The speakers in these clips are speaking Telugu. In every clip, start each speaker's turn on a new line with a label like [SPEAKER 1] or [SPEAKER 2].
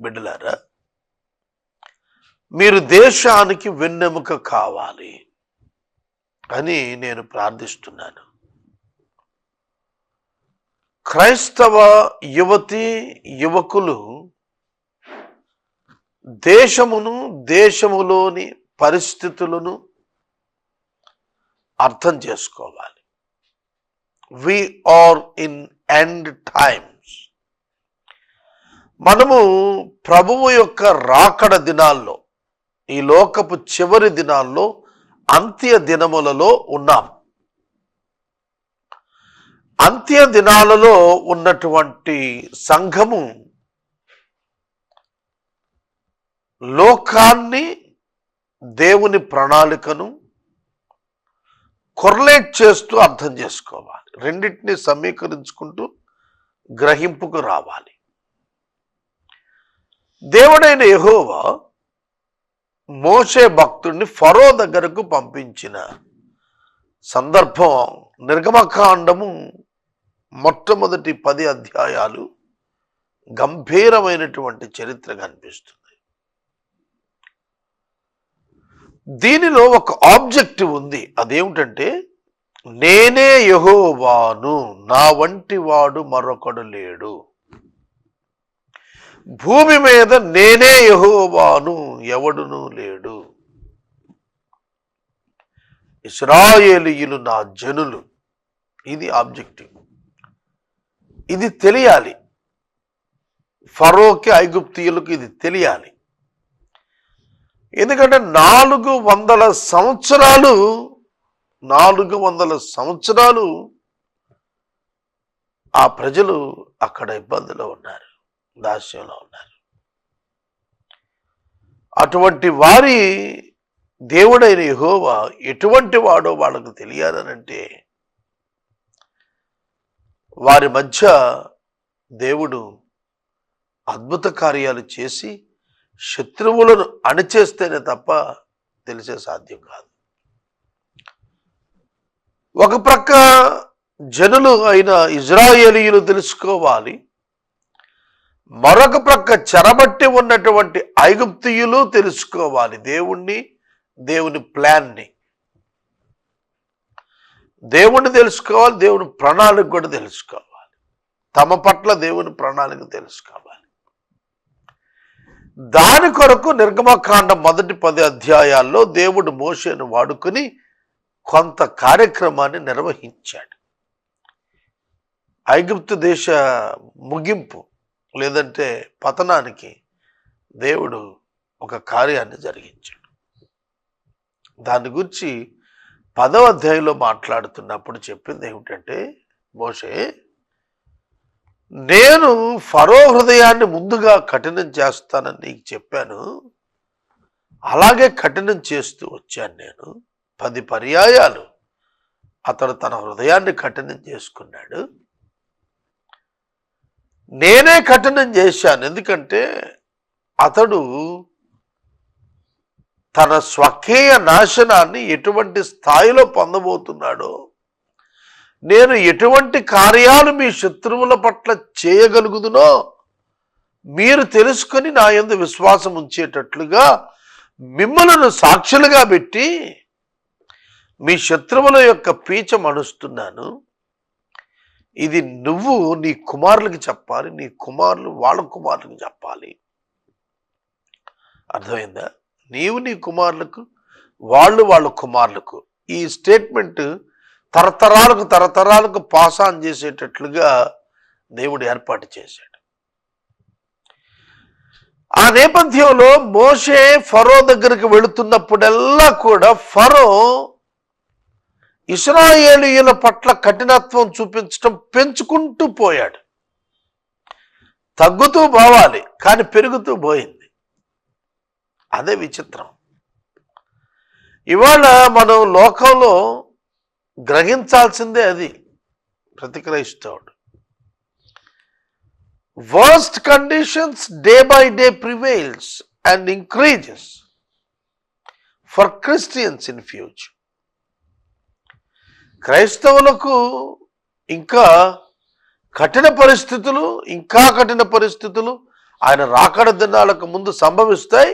[SPEAKER 1] బిడ్డలారా, మీరు దేశానికి వెన్నెముక కావాలి అని నేను ప్రార్థిస్తున్నాను. క్రైస్తవ యువతి యువకులు దేశమును, దేశములోని పరిస్థితులను అర్థం చేసుకోవాలి. We are in end times. మనము ప్రభువు యొక్క రాకడ దినాల్లో, ఈ లోకపు చివరి దినాల్లో, అంత్య దినములలో ఉన్నాం. అంత్య దినాలలో ఉన్నటువంటి సంఘము లోకాన్ని, దేవుని ప్రణాళికను కొర్లేట్ చేస్తూ అర్థం చేసుకోవాలి. రెండింటినీ సమీకరించుకుంటూ గ్రహింపుకు రావాలి. దేవుడైన యెహోవా మోషే భక్తుడిని ఫరో దగ్గరకు పంపించిన సందర్భం నిర్గమకాండము మొట్టమొదటి 10 అధ్యాయాలు గంభీరమైనటువంటి చరిత్ర కనిపిస్తుంది. దీనిలో ఒక ఆబ్జెక్టివ్ ఉంది. అదేమిటంటే, నేనే యెహోవాను, నా వంటి వాడు మరొకడు లేడు. భూమి మీద నేనే యెహోవాను, ఎవడును లేడు. ఇశ్రాయేలీయులు నా జనులు. ఇది ఆబ్జెక్టివ్. ఇది తెలియాలి. ఫరోకి, ఐగుప్తీయులకు ఇది తెలియాలి. ఎందుకంటే 400 సంవత్సరాలు ఆ ప్రజలు అక్కడ ఇబ్బందిలో ఉన్నారు, దాస్యంలో ఉన్నారు. అటువంటి వారి దేవుడైన యెహోవా ఎటువంటి వాడో వాళ్ళకు తెలియాలనంటే, వారి మధ్య దేవుడు అద్భుత కార్యాలు చేసి శత్రువులను అణిచేస్తేనే తప్ప తెలిసే సాధ్యం కాదు. ఒక ప్రక్క జనులు అయిన ఇజ్రాయేలీయులు తెలుసుకోవాలి, మరొక ప్రక్క చెరబట్టి ఉన్నటువంటి ఐగుప్తీయులు తెలుసుకోవాలి. దేవుణ్ణి, దేవుని ప్లాన్ని, దేవుణ్ణి తెలుసుకోవాలి. దేవుని ప్రణాళిక కూడా తెలుసుకోవాలి. తమ పట్ల దేవుని ప్రణాళిక తెలుసుకోవాలి. దాని కొరకు నిర్గమకాండం మొదటి 10 అధ్యాయాల్లో దేవుడు మోషేను వాడుకొని కొంత కార్యక్రమాన్ని నిర్వహించాడు. ఐగుప్తు దేశ ముగింపు లేదంటే పతనానికి దేవుడు ఒక కార్యాన్ని జరిగించాడు. దాని గురించి 10వ అధ్యాయంలో మాట్లాడుతున్నప్పుడు చెప్పింది ఏమిటంటే, మోషే, నేను ఫరో హృదయాన్ని ముందుగా కఠినం చేస్తానని నీకు చెప్పాను, అలాగే కఠినం చేస్తూ వచ్చాను. నేను 10 పర్యాయాలు అతడు తన హృదయాన్ని కఠినం చేసుకున్నాడు. నేనే కఠినం చేశాను. ఎందుకంటే అతడు తన స్వకీయ నాశనాన్ని ఎటువంటి స్థాయిలో పొందబోతున్నాడో, నేను ఎటువంటి కార్యాలు మీ శత్రువుల పట్ల చేయగలుగుదునో మీరు తెలుసుకొని నా యందు విశ్వాసం ఉంచేటట్లుగా మిమ్మలను సాక్షులుగా పెట్టి మీ శత్రువుల యొక్క పీచ మణుస్తున్నాను. ఇది నువ్వు నీ కుమారులకి చెప్పాలి, నీ కుమారులు వాళ్ళ కుమారులకు చెప్పాలి. అర్థమైందా? నీవు నీ కుమారులకు, వాళ్ళు వాళ్ళ కుమారులకు. ఈ స్టేట్మెంట్ తరతరాలకు పాస్ ఆన్ చేసేటట్లుగా దేవుడు ఏర్పాటు చేశాడు. ఆ నేపథ్యంలో మోషే ఫరో దగ్గరికి వెళుతున్నప్పుడల్లా కూడా ఫరో ఇశ్రాయేలీయుల పట్ల కఠినత్వం చూపించడం పెంచుకుంటూ పోయాడు. తగ్గుతూ పోవాలి, కానీ పెరుగుతూ పోయింది. అదే విచిత్రం. ఇవాళ మనం లోకంలో గ్రహించాల్సిందే అది. ప్రతి క్రైస్తవుడు worst conditions day by day prevails and increases for Christians in future. క్రైస్తవులకు ఇంకా కఠిన పరిస్థితులు ఆయన రాకడ దినాలకు ముందు సంభవిస్తాయి,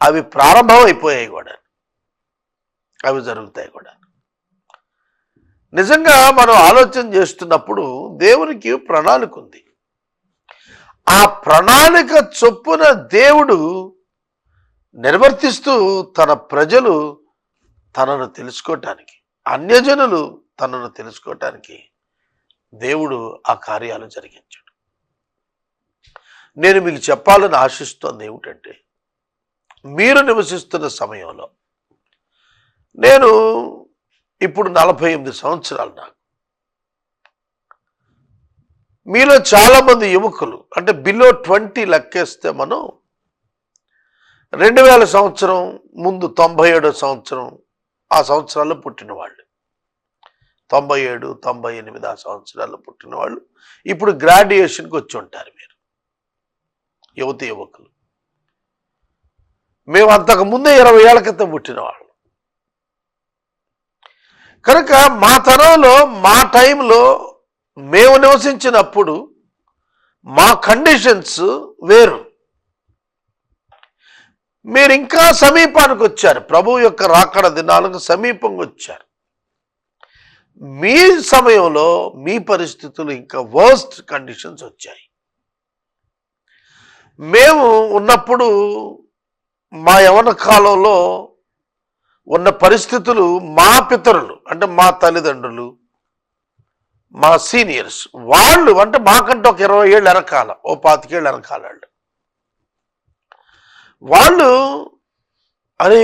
[SPEAKER 1] అవి ప్రారంభం అయిపోయాయి కూడా, అవి జరుగుతాయి కూడా. నిజంగా మనం ఆలోచన చేస్తున్నప్పుడు దేవునికి ప్రణాళిక ఉంది. ఆ ప్రణాళిక చొప్పున దేవుడు నిర్వర్తిస్తూ తన ప్రజలు తనను తెలుసుకోవటానికి, అన్యజనులు తనను తెలుసుకోవటానికి దేవుడు ఆ కార్యాలు జరిగించాడు. నేను మీకు చెప్పాలని ఆశిస్తోంది ఏమిటంటే, మీరు నివసిస్తున్న సమయంలో, నేను ఇప్పుడు 48 సంవత్సరాలు, నాకు మీలో చాలామంది యువకులు అంటే బిలో 20 లెక్కేస్తే మనం 2000 సంవత్సరం ముందు 97 సంవత్సరం ఆ సంవత్సరాల్లో పుట్టిన వాళ్ళు, 97, 98 ఆ సంవత్సరాల్లో పుట్టిన వాళ్ళు ఇప్పుడు గ్రాడ్యుయేషన్కి వచ్చి ఉంటారు. మీరు యువకులు, మేము అంతకు ముందే 20 ఏళ్ల క్రితం పుట్టిన వాళ్ళు. కనుక మా తరంలో, మా టైంలో మేము నివసించినప్పుడు మా కండిషన్స్ వేరు. మీరు ఇంకా సమీపానికి వచ్చారు, ప్రభు యొక్క రాకడ దినాలకు సమీపంగా వచ్చారు. మీ సమయంలో మీ పరిస్థితులు ఇంకా వర్స్ట్ కండిషన్స్ వచ్చాయి. మేము ఉన్నప్పుడు మా యవ్వన కాలంలో ఉన్న పరిస్థితులు, మా పితరులు అంటే మా తల్లిదండ్రులు, మా సీనియర్స్, వాళ్ళు అంటే మాకంటే ఒక 20 ఏళ్ళు వెనకాల, ఓ 25 ఏళ్ళు వెనకాల వాళ్ళు అరే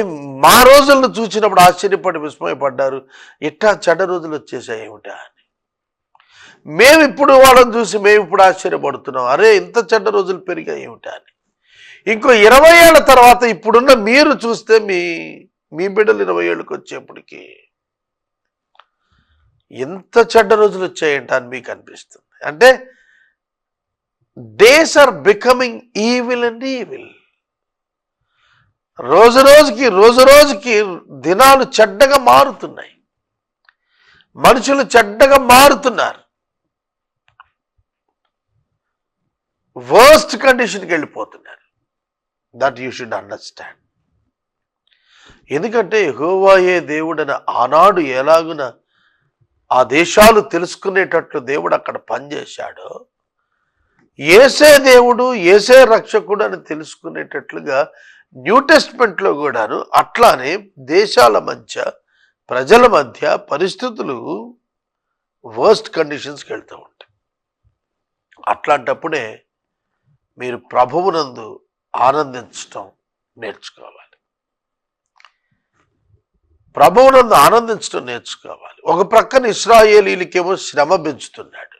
[SPEAKER 1] మా రోజులను చూసినప్పుడు ఆశ్చర్యపడి విస్మయపడ్డారు, ఇట్టా చెడ్డ రోజులు వచ్చేసాయి ఏమిటా అని. మేము ఇప్పుడు వాళ్ళని చూసి మేము ఇప్పుడు ఆశ్చర్యపడుతున్నాం, అరే ఇంత చెడ్డ రోజులు పెరిగాయి ఏమిటా అని. ఇంకో 20 ఏళ్ల తర్వాత ఇప్పుడున్న మీరు చూస్తే మీ బిడ్డలు 20 ఏళ్ళకి వచ్చేప్పటికి ఎంత చెడ్డ రోజులు వచ్చాయంట అని మీకు అనిపిస్తుంది. అంటే days are becoming evil and evil. రోజు రోజుకి దినాలు చెడ్డగా మారుతున్నాయి, మనుషులు చెడ్డగా మారుతున్నారు, వర్స్ట్ కండిషన్కి వెళ్ళిపోతున్నారు. That you should understand. ఎందుకంటే యెహోవాయే దేవుడని ఆనాడు ఎలాగున ఆ దేశాలు తెలుసుకునేటట్లు దేవుడు అక్కడ పనిచేశాడో, యేసే దేవుడు, యేసే రక్షకుడు అని తెలుసుకునేటట్లుగా న్యూ టెస్ట్మెంట్లో కూడాను అట్లానే దేశాల మధ్య, ప్రజల మధ్య పరిస్థితులు వర్స్ట్ కండిషన్స్కి వెళ్తూ ఉంటాయి. అట్లాంటప్పుడే మీరు ప్రభువునందు ఆనందించటం నేర్చుకోవాలి, ప్రభువునందు ఆనందించడం నేర్చుకోవాలి. ఒక ప్రక్కన ఇశ్రాయేలీలకేమో శ్రమ పెంచుతున్నాడు,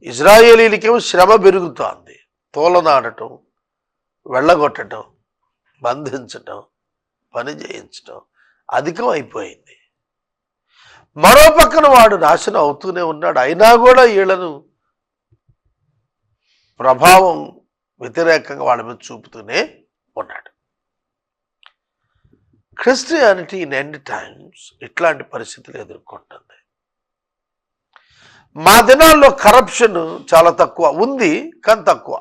[SPEAKER 1] ఇశ్రాయేలీలకేమో శ్రమ పెరుగుతోంది. తోలనాడటం, వెళ్ళగొట్టడం, బంధించటం, పని చేయించటం అధికం అయిపోయింది. మరో పక్కన వాడు నాశనం అవుతూనే ఉన్నాడు, అయినా కూడా వీళ్ళను ప్రభావం వ్యతిరేకంగా వాళ్ళ మీద చూపుతూనే ఉన్నాడు. క్రిస్టియానిటీ ఇన్ ఎండ్ టైమ్స్ ఇట్లాంటి పరిస్థితులు ఎదుర్కొంటుంది. మా దినాల్లో కరప్షన్ చాలా తక్కువ ఉంది, కానీ తక్కువ.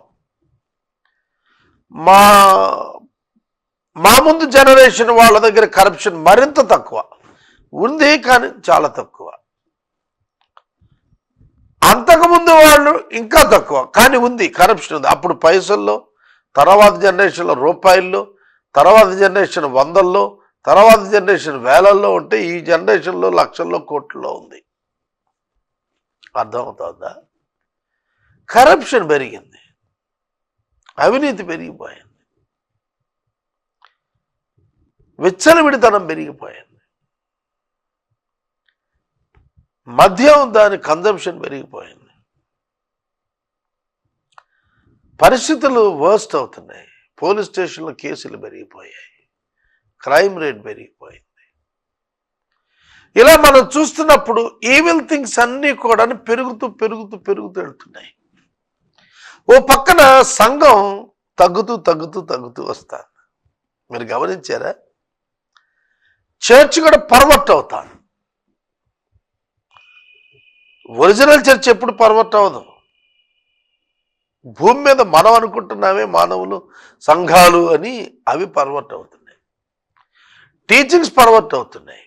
[SPEAKER 1] మా ముందు జనరేషన్ వాళ్ళ దగ్గర కరప్షన్ మరింత తక్కువ ఉంది, కానీ చాలా తక్కువ. అంతకుముందు వాళ్ళు ఇంకా తక్కువ, కానీ ఉంది, కరప్షన్ ఉంది. అప్పుడు పైసల్లో, తర్వాత జనరేషన్లో రూపాయల్లో, తర్వాత జనరేషన్ వందల్లో, తర్వాత జనరేషన్ వేలల్లో ఉంటే ఈ జనరేషన్లో లక్షల్లో, కోట్లలో ఉంది. అర్థమవుతుందా? కరప్షన్ పెరిగింది, అవినీతి పెరిగిపోయింది, విచ్చలవిడితనం పెరిగిపోయింది, మద్యం దాని కన్జంప్షన్ పెరిగిపోయింది. పరిస్థితులు వర్స్ట్ అవుతున్నాయి, పోలీస్ స్టేషన్లో కేసులు పెరిగిపోయాయి, క్రైమ్ రేట్ పెరిగిపోయింది. ఇలా మనం చూస్తున్నప్పుడు ఈవిల్ థింగ్స్ అన్నీ కూడా పెరుగుతూ వెళ్తున్నాయి. ఓ పక్కన సంఘం తగ్గుతూ వస్తాను. మీరు గమనించారా? చర్చ్ కూడా పర్వర్ట్ అవుతాను. ఒరిజినల్ చర్చ్ ఎప్పుడు పర్వర్ట్ అవ్వదు. భూమి మీద మనం అనుకుంటున్నామే మానవులు సంఘాలు అని, అవి పర్వర్ట్ అవుతున్నాయి. టీచింగ్స్ పర్వర్ట్ అవుతున్నాయి,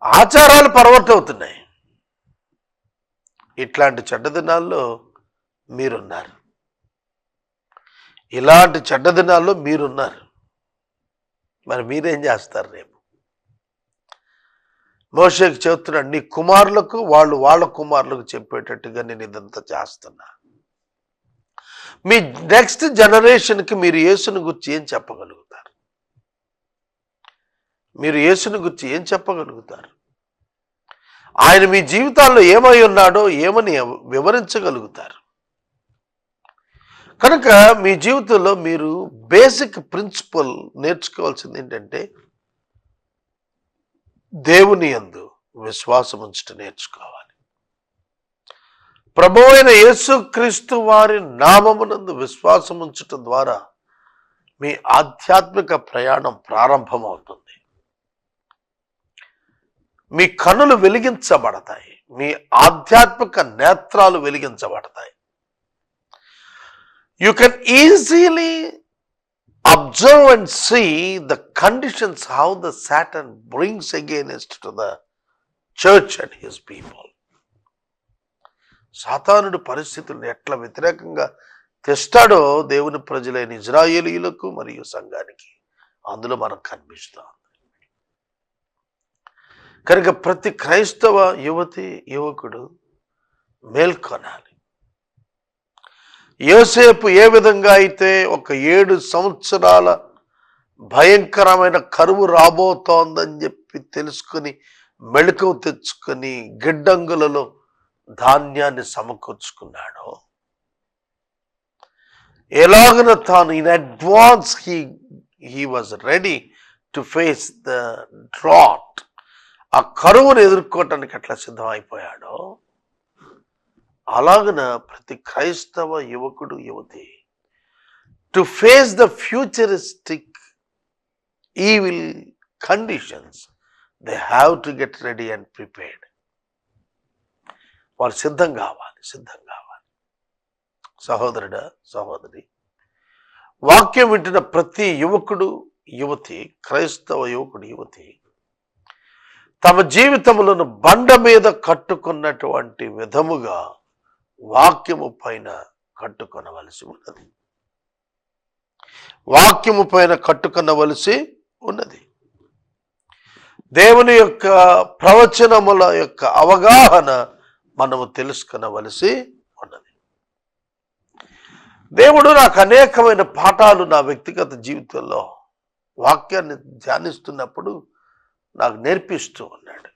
[SPEAKER 1] ఆచారాలు పర్వర్ట్ అవుతున్నాయి. ఇట్లాంటి చెడ్డ దినాల్లో మీరున్నారు. ఇలాంటి చెడ్డ దినాల్లో మీరున్నారు. మరి మీరేం చేస్తారు రేపు? మోషేకి చెప్తున్నాడు, నీ కుమారులకు వాళ్ళు వాళ్ళ కుమారులకు చెప్పేటట్టుగా నేను ఇదంతా చేస్తున్నా. మీ నెక్స్ట్ జనరేషన్కి మీరు యేసుని గురించి ఏం చెప్పగలుగుతారు? మీరు యేసుని గురించి ఏం చెప్పగలుగుతారు? ఆయన మీ జీవితాల్లో ఏమై ఉన్నాడో ఏమని వివరించగలుగుతారు? కనుక మీ జీవితంలో మీరు బేసిక్ ప్రిన్సిపల్ నేర్చుకోవాల్సింది ఏంటంటే, దేవుని యందు విశ్వాసం ఉంచటం నేర్చుకోవాలి. ప్రభువైన అయిన యేసుక్రీస్తు వారి నామమునందు విశ్వాసం ఉంచటం ద్వారా మీ ఆధ్యాత్మిక ప్రయాణం ప్రారంభమవుతుంది. మీ కన్నులు వెలిగించబడతాయి, మీ ఆధ్యాత్మిక నేత్రాలు వెలిగించబడతాయి. You can easily observe and see the conditions how the Satan brings against to the church and his people. సాతానుడు పరిస్థితులను ఎట్లా వ్యతిరేకంగా తెస్తాడో దేవుని ప్రజలైన ఇజ్రాయేలీయులకు మరియు సంఘానికి అందులో మనకు కనిపిస్తాం. కనుక ప్రతి క్రైస్తవ యువతి యువకుడు మేల్కొనాలి. యోసేపు ఏ విధంగా అయితే ఒక 7 సంవత్సరాల భయంకరమైన కరువు రాబోతోందని చెప్పి తెలుసుకుని మెళకువ తెచ్చుకొని గిడ్డంగులలో ధాన్యాన్ని సమకూర్చుకున్నాడో, ఎలాగన తాను in advance he was ready to face the drought, ఆ కరువును ఎదుర్కోవటానికి ఎట్లా సిద్ధమైపోయాడో, అలాగన ప్రతి క్రైస్తవ యువకుడు యువతి to face the futuristic evil conditions they have to get ready and prepared. వారు సిద్ధం కావాలి. సహోదరుడా, సహోదరి, వాక్యం వింటున్న ప్రతి యువకుడు యువతి, క్రైస్తవ యువకుడు యువతి తమ జీవితములను బండ మీద కట్టుకున్నటువంటి విధముగా వాక్యము పైన కట్టుకొనవలసి ఉన్నది. వాక్యము పైన కట్టుకొనవలసి ఉన్నది. దేవుని యొక్క ప్రవచనముల యొక్క అవగాహన మనము తెలుసుకొనవలసి ఉన్నది. దేవుడు నాకు అనేకమైన పాఠాలు నా వ్యక్తిగత జీవితంలో వాక్యాన్ని ధ్యానిస్తున్నప్పుడు నాకు నేర్పిస్తూ ఉన్నాడు.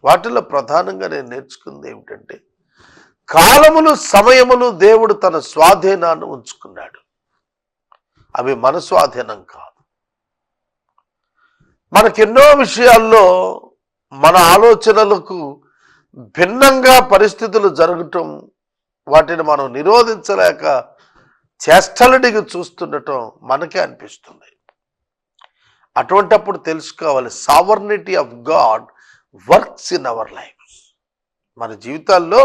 [SPEAKER 1] వాటిలో ప్రధానంగా నేను నేర్చుకుంది ఏమిటంటే, కాలములు సమయములు దేవుడు తన స్వాధీనాన్ని ఉంచుకున్నాడు. అవి మన స్వాధీనం కాదు. మనకెన్నో విషయాల్లో మన ఆలోచనలకు భిన్నంగా పరిస్థితులు జరగటం, వాటిని మనం నిరోధించలేక చేష్టలడిగి చూస్తుండటం మనకే అనిపిస్తుంది. అటువంటప్పుడు తెలుసుకోవాలి, sovereignty of God works in our lives. మన జీవితాల్లో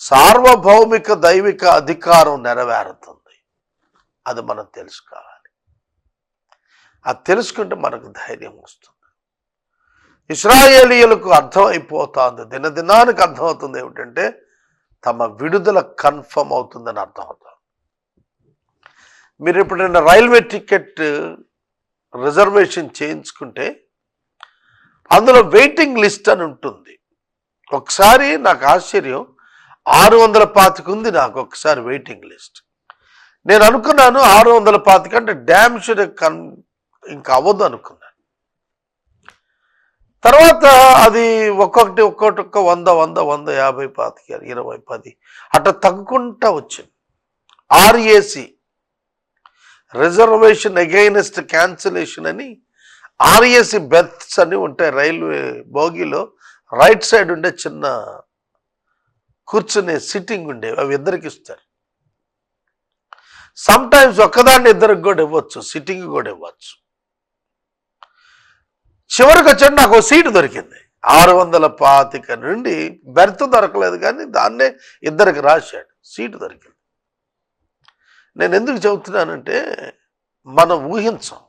[SPEAKER 1] సార్వభౌమిక దైవిక అధికారం నెరవేరుతుంది. అది మనం తెలుసుకోవాలి. అది తెలుసుకుంటే మనకు ధైర్యం వస్తుంది. ఇశ్రాయేలీయులకు అర్థమైపోతుంది, దినదినానికి అర్థమవుతుంది ఏమిటంటే తమ విడుదల కన్ఫర్మ్ అవుతుందని అర్థమవుతుంది. మీరు ఎప్పుడైనా రైల్వే టికెట్ రిజర్వేషన్ చేయించుకుంటే అందులో వెయిటింగ్ లిస్ట్ అని ఉంటుంది. ఒకసారి నాకు ఆశ్చర్యం, 625 ఉంది నాకు ఒకసారి వెయిటింగ్ లిస్ట్. నేను అనుకున్నాను 625 అంటే డ్యామ్ షూర్ ఇంకా అవ్వదు అనుకున్నాను. తర్వాత అది ఒక్కొక్కటి 100, 100, 150, 20, 10 అట్లా తగ్గుకుంటా వచ్చింది. RAC, రిజర్వేషన్ అగైనెస్ట్ క్యాన్సిలేషన్ అని RAC బెర్త్స్ అని ఉంటాయి రైల్వే బోగిలో. రైట్ సైడ్ ఉండే చిన్న కూర్చునే సిట్టింగ్ ఉండేవి, అవి ఇద్దరికి ఇస్తారు. సమ్ టైమ్స్ ఒక్కదాన్ని ఇద్దరికి కూడా ఇవ్వచ్చు, సిట్టింగ్ కూడా ఇవ్వచ్చు. చివరికి వచ్చాడు నాకు సీటు దొరికింది. 625 నుండి బెర్త్ దొరకలేదు, కానీ దాన్నే ఇద్దరికి రాశాడు, సీటు దొరికింది. నేను ఎందుకు చెబుతున్నానంటే, మనం ఊహించం.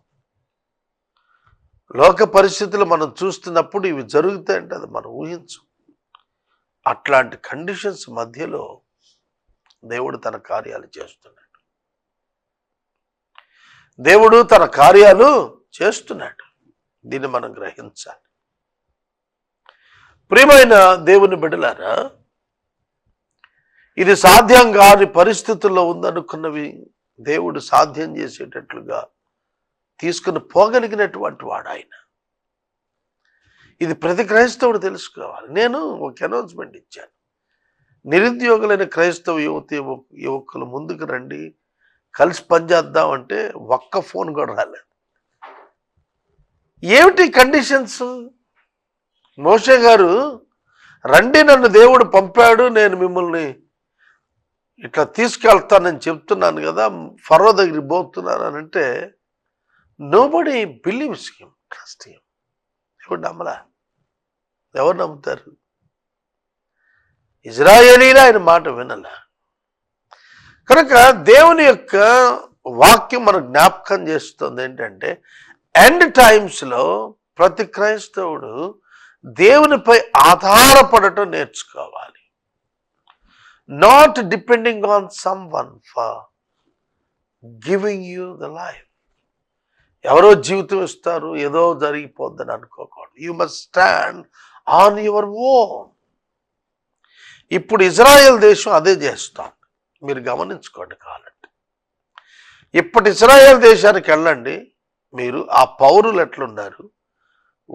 [SPEAKER 1] లోక పరిస్థితులు మనం చూస్తున్నప్పుడు ఇవి జరుగుతాయంటే అది మనం ఊహించం. అట్లాంటి కండిషన్స్ మధ్యలో దేవుడు తన కార్యాలు చేస్తున్నాడు. దేవుడు తన కార్యాలు చేస్తున్నాడు. దీన్ని మనం గ్రహించాలి. ప్రియమైన దేవుని బిడ్డలారా, ఇది సాధ్యం కాని పరిస్థితుల్లో ఉందనుకున్నవి దేవుడు సాధ్యం చేసేటట్లుగా తీసుకుని పోగలిగినటువంటి వాడు ఆయన. ఇది ప్రతి క్రైస్తవుడు తెలుసుకోవాలి. నేను ఒక అనౌన్స్మెంట్ ఇచ్చాను. నిరుద్యోగులైన క్రైస్తవ యువకులు ముందుకు రండి, కలిసి పనిచేద్దామంటే ఒక్క ఫోన్ కూడా రాలేదు. ఏమిటి కండిషన్స్? మోషే గారు, రండి, నన్ను దేవుడు పంపాడు, నేను మిమ్మల్ని ఇట్లా తీసుకెళ్తానని చెప్తున్నాను కదా, ఫరో దగ్గరికి పోతున్నాను అని అంటే, nobody believes him, trust him. ఎవరు నమ్మలా? ఎవరు నమ్ముతారు? ఇజ్రాయేలీలు ఆయన మాట వినలా. కనుక దేవుని యొక్క వాక్యం మనకు జ్ఞాపకం చేస్తుంది ఏంటంటే, ఎండ్ టైమ్స్లో ప్రతి క్రైస్తవుడు దేవునిపై ఆధారపడటం నేర్చుకోవాలి. Not depending on some one for giving you the life. ఎవరో జీవితం ఇస్తారు, ఏదో జరిగిపోద్దని అనుకోకూడదు. You must stand on your own. ఇప్పుడు ఇజ్రాయెల్ దేశం అదే చేస్తాం, మీరు గమనించుకోండి. కావాలంటే ఇప్పటి ఇజ్రాయెల్ దేశానికి వెళ్ళండి, మీరు ఆ పౌరులు ఎట్లున్నారు,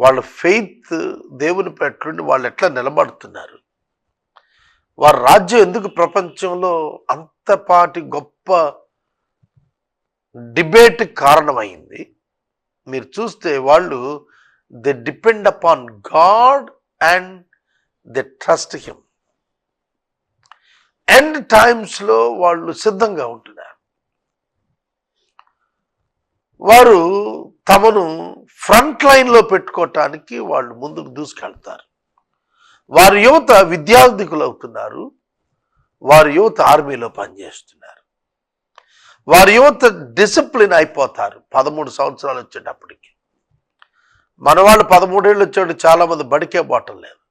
[SPEAKER 1] వాళ్ళ ఫెయిత్ దేవుని పెట్లుండి వాళ్ళు ఎట్లా నిలబడుతున్నారు, వారి రాజ్యం ఎందుకు ప్రపంచంలో అంతపాటి గొప్ప డిబేట్ కారణమైంది. మీరు చూస్తే వాళ్ళు they depend upon God and they trust him. End టైమ్స్లో వాళ్ళు సిద్ధంగా ఉంటున్నారు. వారు తమను ఫ్రంట్ లైన్లో పెట్టుకోవటానికి వాళ్ళు ముందుకు దూసుకెళ్తారు. వారి యువత విద్యార్థికులు అవుతున్నారు, వారి యువత ఆర్మీలో పనిచేస్తున్నారు, వారి యువత డిసిప్లిన్ అయిపోతారు 13 సంవత్సరాలు వచ్చేటప్పటికి. మన వాళ్ళు 13 ఏళ్ళు వచ్చేటప్పుడు చాలామంది బడికే పోవటం లేదు,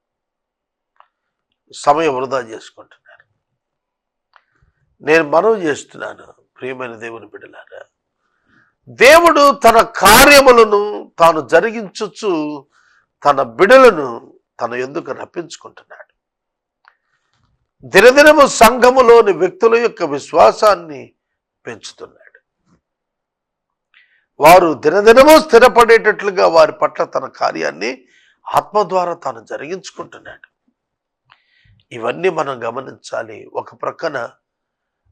[SPEAKER 1] సమయం వృధా చేసుకుంటున్నారు. నేను మనవి చేస్తున్నాను, ప్రియమైన దేవుని బిడ్డలారా, దేవుడు తన కార్యములను తాను జరిగించచ్చు తన బిడ్డలను తన ఎందుకు రప్పించుకుంటున్నాడు. దినదినము సంఘములోని వ్యక్తుల యొక్క విశ్వాసాన్ని పెంచుతున్నాడు. వారు దినదినము స్థిరపడేటట్లుగా వారి పట్ల తన కార్యాన్ని ఆత్మ ద్వారా తాను జరిగించుకుంటున్నాడు. ఇవన్నీ మనం గమనించాలి. ఒక ప్రక్కన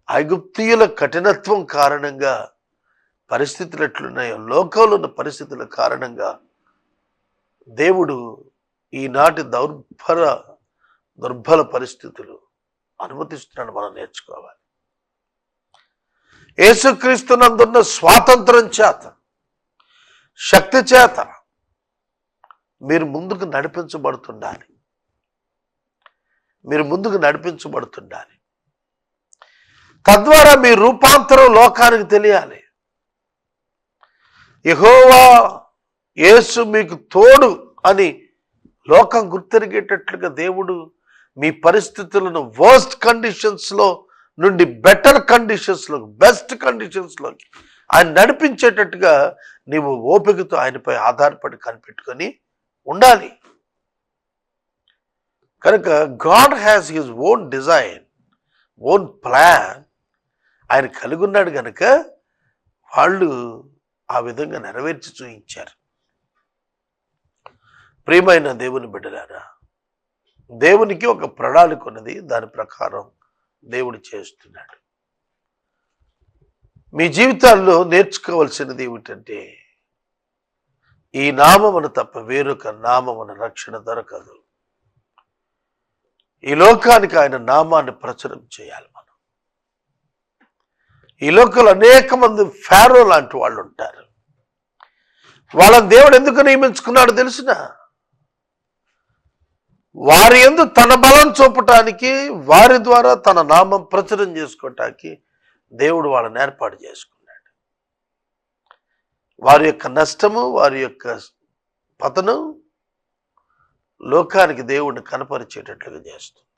[SPEAKER 1] ఐగుప్తీయుల కఠినత్వం కారణంగా పరిస్థితులు ఎట్లున్నాయో, లోకంలో ఉన్న పరిస్థితుల కారణంగా దేవుడు ఈనాటి దుర్బల పరిస్థితులు అనుమతిస్తున్నాడు. మనం నేర్చుకోవాలి. యేసుక్రీస్తునందున్న స్వాతంత్రం చేత, శక్తి చేత మీరు ముందుకు నడిపించబడుతుండాలి. మీరు ముందుకు నడిపించబడుతుండాలి. తద్వారా మీ రూపాంతరం లోకానికి తెలియాలి. యెహోవా యేసు మీకు తోడు అని లోకం గుర్తెరిగేటట్లుగా దేవుడు మీ పరిస్థితులను వర్స్ట్ కండిషన్స్లో నుండి బెటర్ కండిషన్స్లోకి, బెస్ట్ కండిషన్స్లోకి ఆయన నడిపించేటట్టుగా నీవు ఓపికతో ఆయనపై ఆధారపడి కనిపెట్టుకొని ఉండాలి. కనుక God has his own design, own plan ఆయన కలిగి ఉన్నాడు. కనుక వాళ్ళు ఆ విధంగా నెరవేర్చి చూయించారు. ప్రియమైన దేవుని బిడ్డలారా, దేవునికి ఒక ప్రణాళిక ఉన్నది, దాని ప్రకారం దేవుడు చేస్తున్నాడు. మీ జీవితాల్లో నేర్చుకోవాల్సినది ఏమిటంటే, ఈ నామమును తప్ప వేరొక నామమున రక్షణ దొరకదు. ఈ లోకానికి ఆయన నామాన్ని ప్రచురం చేయాలి. మనం ఈ లోకంలో అనేక మంది ఫారో లాంటి వాళ్ళు ఉంటారు. వాళ్ళని దేవుడు ఎందుకు నియమించుకున్నాడు తెలిసిన? వారి యందు తన బలం చూపటానికి, వారి ద్వారా తన నామం ప్రచురం చేసుకోవటానికి దేవుడు వాళ్ళని ఏర్పాటు చేసుకున్నాడు. వారి యొక్క నష్టము, వారి యొక్క పతనం లోకానికి దేవుడిని కనపరిచేటట్లుగా చేస్తుంది.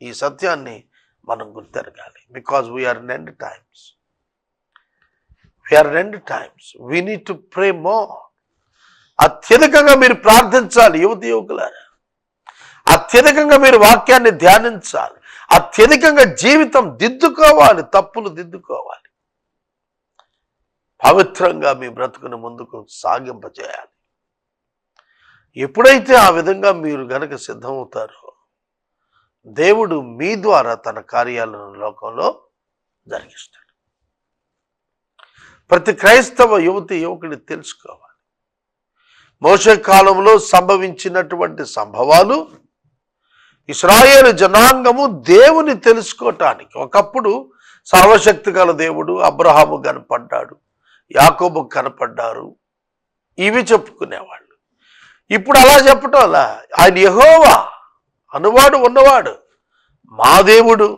[SPEAKER 1] ఈ సత్యాన్ని మనం గుర్తెరగాలి. Because we are in end times. We are in end times. We need to pray more. అత్యధికంగా మీరు ప్రార్థించాలి యువతి యువకులారా. అత్యధికంగా మీరు వాక్యాన్ని ధ్యానించాలి. అత్యధికంగా జీవితం దిద్దుకోవాలి, తప్పులు దిద్దుకోవాలి. పవిత్రంగా మీ బ్రతుకుని ముందుకు సాగింపజేయాలి. ఎప్పుడైతే ఆ విధంగా మీరు గనక సిద్ధమవుతారో దేవుడు మీ ద్వారా తన కార్యాలను లోకంలో జరిగిస్తాడు. ప్రతి క్రైస్తవ యువతి యువకుని తెలుసుకోవాలి. మోషే కాలంలో సంభవించినటువంటి సంభవాలు ఇశ్రాయేలు జనాంగము దేవుని తెలుసుకోవటానికి, ఒకప్పుడు సర్వశక్తి గల దేవుడు అబ్రహాము కనపడ్డాడు, యాకోబు కనపడ్డారు, ఇవి చెప్పుకునేవాళ్ళు. ఇప్పుడు అలా చెప్పటం అలా, ఆయన యెహోవా అనువాడు ఉన్నవాడు, మా దేవుడు,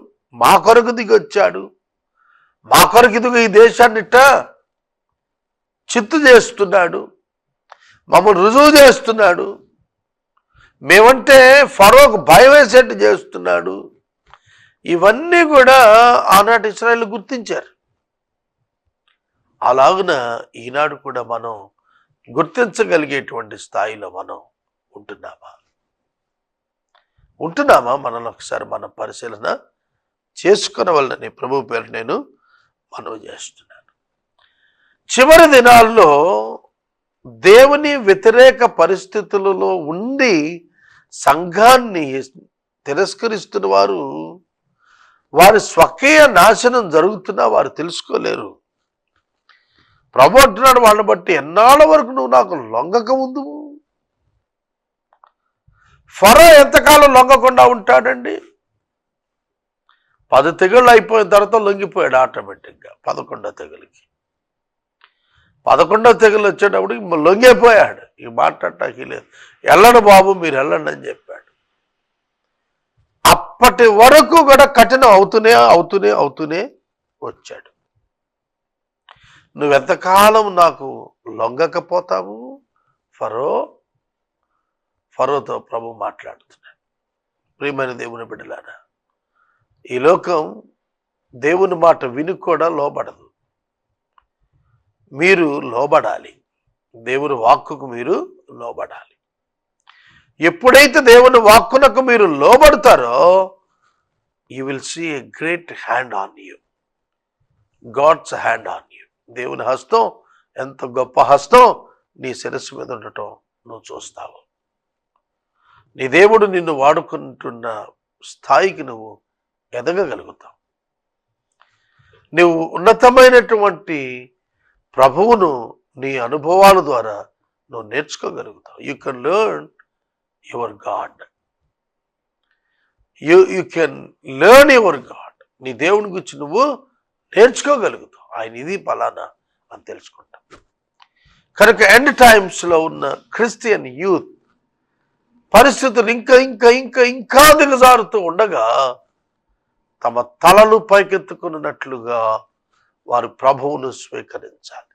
[SPEAKER 1] మా కొరకు దిగి వచ్చాడు, మా కొరకు ఇదిగో ఈ దేశాన్నిట చిత్తు చేస్తున్నాడు, మమ్మల్ని రుజువు చేస్తున్నాడు, మేమంటే ఫరోకు భయం వేసేట్టు చేస్తున్నాడు. ఇవన్నీ కూడా ఆనాటి ఇశ్రాయేలు గుర్తించారు. అలాగున ఈనాడు కూడా మనం గుర్తించగలిగేటువంటి స్థాయిలో మనం ఉంటున్నామా మనల్ని ఒకసారి మనం పరిశీలన చేసుకునవలనని ప్రభు పేరు నేను మనవి చేస్తున్నాను. చివరి దినాల్లో దేవుని వ్యతిరేక పరిస్థితులలో ఉండి సంఘాన్ని తిరస్కరిస్తున్న వారు, వారి స్వకీయ నాశనం జరుగుతున్నా వారు తెలుసుకోలేరు. ప్రభు అంటున్నాడు వాళ్ళని బట్టి, ఎన్నాళ్ళ వరకు నువ్వు నాకు లొంగక ఉందు? ఫరో ఎంతకాలం లొంగకుండా ఉంటాడండి? 10 తెగుళ్ళు అయిపోయిన తర్వాత లొంగిపోయాడు ఆటోమేటిక్గా. 11వ తెగులకి, 11వ తెగులు వచ్చేటప్పుడు లొంగిపోయాడు. ఈ మాట్లాడటానికి లేదు. వెళ్ళండి బాబు, మీరు వెళ్ళండి అని చెప్పాడు. అప్పటి వరకు కూడా కఠినం అవుతూనే వచ్చాడు. నువ్వెంతకాలం నాకు లొంగకపోతావు ఫరోతో ప్రభు మాట్లాడుతున్నాడు. ప్రియమైన దేవుని బిడ్డలారా, ఈ లోకం దేవుని మాట విని కూడా లోబడదు. మీరు లోబడాలి. దేవుని వాక్కుకు మీరు లోబడాలి. ఎప్పుడైతే దేవుని వాక్కునకు మీరు లోబడతారో you will see a great hand on you, God's hand on you. దేవుని హస్తం, ఎంత గొప్ప హస్తం నీ శిరస్సు మీద ఉండటం నువ్వు చూస్తావు. నీ దేవుడు నిన్ను వాడుకుంటున్న స్థాయికి నువ్వు ఎదగగలుగుతావు. నువ్వు ఉన్నతమైనటువంటి ప్రభువును నీ అనుభవాల ద్వారా నువ్వు నేర్చుకోగలుగుతావు. You can learn your God. You can learn your God. నీ దేవుని గురించి నువ్వు నేర్చుకోగలుగుతావు. ఆయన ఇది పలానా అని తెలుసుకుంటాం. కనుక ఎండ్ టైమ్స్లో ఉన్న క్రిస్టియన్ యూత్ పరిస్థితులు ఇంకా దిగజారుతూ ఉండగా తమ తలలు పైకెత్తుకున్నట్లుగా వారు ప్రభువును స్వీకరించాలి.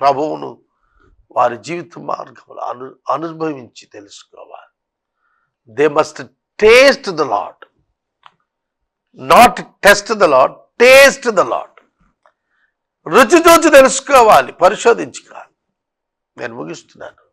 [SPEAKER 1] ప్రభువును వారి జీవిత మార్గంలో అనుభవించి తెలుసుకోవాలి. They must taste the lord, not test the lord, taste the lord. రుచి చూచి తెలుసుకోవాలి, పరిశోధించుకోవాలి. నేను ముగిస్తున్నాను.